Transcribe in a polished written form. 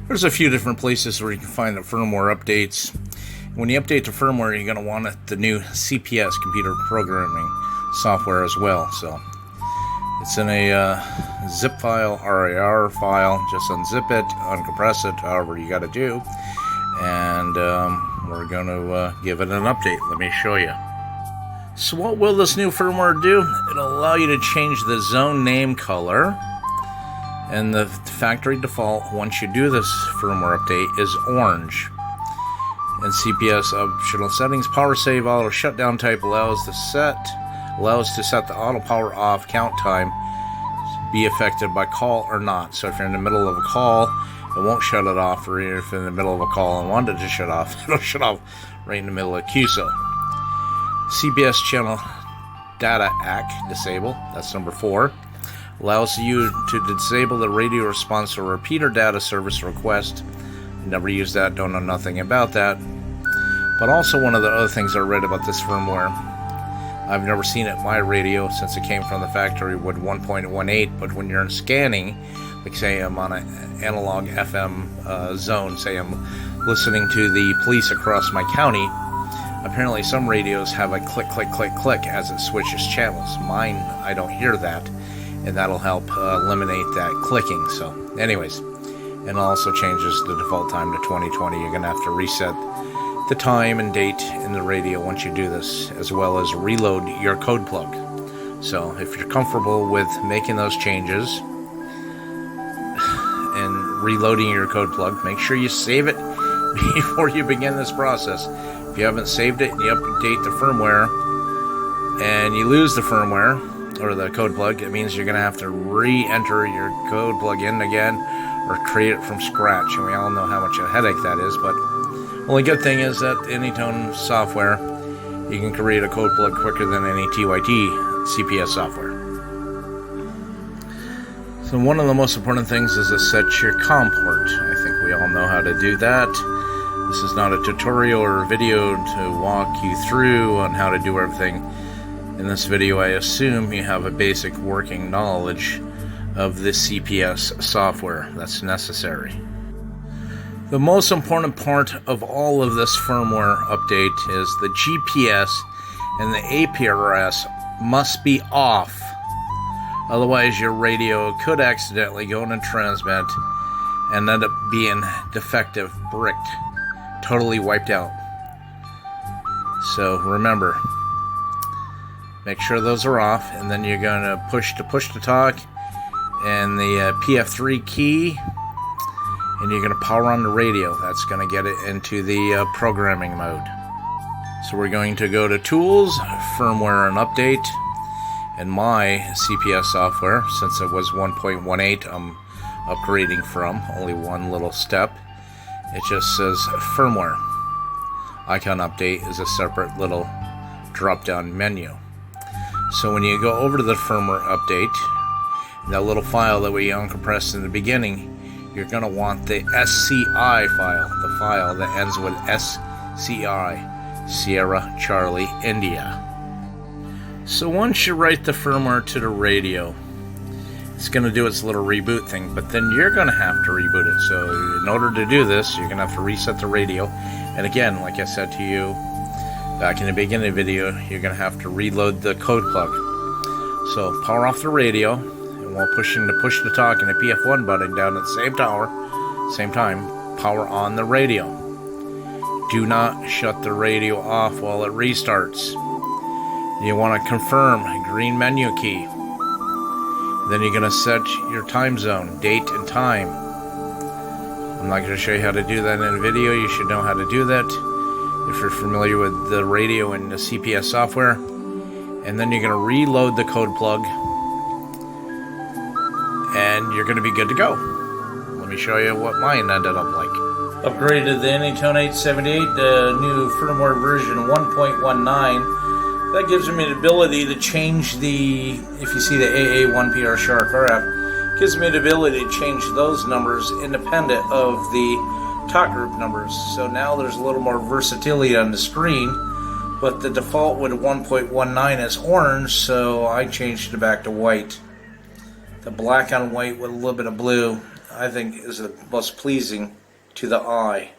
There's a few different places where you can find the firmware updates. When you update the firmware, you're going to want the new CPS, computer programming software, as well. So it's in a zip file, RAR file. Just unzip it, uncompress it, however you got to do. And we're going to give it an update. Let me show you. So what will this new firmware do? It'll allow you to change the zone name color. And the factory default, once you do this firmware update, is orange. And CPS optional settings, power save, auto shutdown type allows to set the auto power off count time be affected by call or not. So if you're in the middle of a call, it won't shut it off, or if you're in the middle of a call and wanted to shut off, it'll shut off right in the middle of QSO. CPS channel data ACK disable, that's number 4. Allows you to disable the radio response to repeater data service request. Never used that, don't know nothing about that. But also, one of the other things I read about this firmware, I've never seen it in my radio since it came from the factory with 1.18, but when you're in scanning, like say I'm on an analog FM zone, say I'm listening to the police across my county, apparently some radios have a click, click, click, click as it switches channels. Mine, I don't hear that. And that'll help eliminate that clicking. So anyways, and also changes the default time to 2020. You're going to have to reset the time and date in the radio once you do this, as well as reload your code plug. So if you're comfortable with making those changes and reloading your code plug, make sure you save it before you begin this process. If you haven't saved it and you update the firmware and you lose the firmware or the code plug, it means you're going to have to re-enter your code plug in again or create it from scratch, and we all know how much a headache that is. But the only good thing is that Anytone software, you can create a code plug quicker than any TYT CPS software. So one of the most important things is to set your COM port. I think we all know how to do that. This is not a tutorial or a video to walk you through on how to do everything. In this video, I assume you have a basic working knowledge of the CPS software that's necessary. The most important part of all of this firmware update is the GPS and the APRS must be off. Otherwise, your radio could accidentally go into transmit and end up being defective, bricked, totally wiped out. So remember, make sure those are off, and then you're going to push to talk and the PF3 key, and you're going to power on the radio. That's going to get it into the programming mode. So we're going to go to Tools, Firmware and Update, and my CPS software, since it was 1.18, I'm upgrading from only one little step. It just says Firmware. Icon Update is a separate little drop-down menu. So when you go over to the firmware update, that little file that we uncompressed in the beginning, you're going to want the SCI file, the file that ends with SCI, Sierra Charlie India. So once you write the firmware to the radio, it's going to do its little reboot thing, but then you're going to have to reboot it. So in order to do this, you're going to have to reset the radio. And again, like I said to you back in the beginning of the video, you're going to have to reload the code plug. So power off the radio, and while pushing the push to talk and the PF1 button down at the same time, power on the radio. Do not shut the radio off while it restarts. You want to confirm green menu key. Then you're going to set your time zone, date and time. I'm not going to show you how to do that in a video. You should know how to do that if you're familiar with the radio and the CPS software. And then you're going to reload the code plug, and you're going to be good to go. Let me show you what mine ended up like. Upgraded the Anytone 878, the new firmware version 1.19. That gives me the ability to change the, if you see the AA1PR sharp RF, gives me the ability to change those numbers independent of the talk group numbers. So now there's a little more versatility on the screen, but the default with 1.19 is orange, so I changed it back to white. The black on white with a little bit of blue, I think, is the most pleasing. to the eye.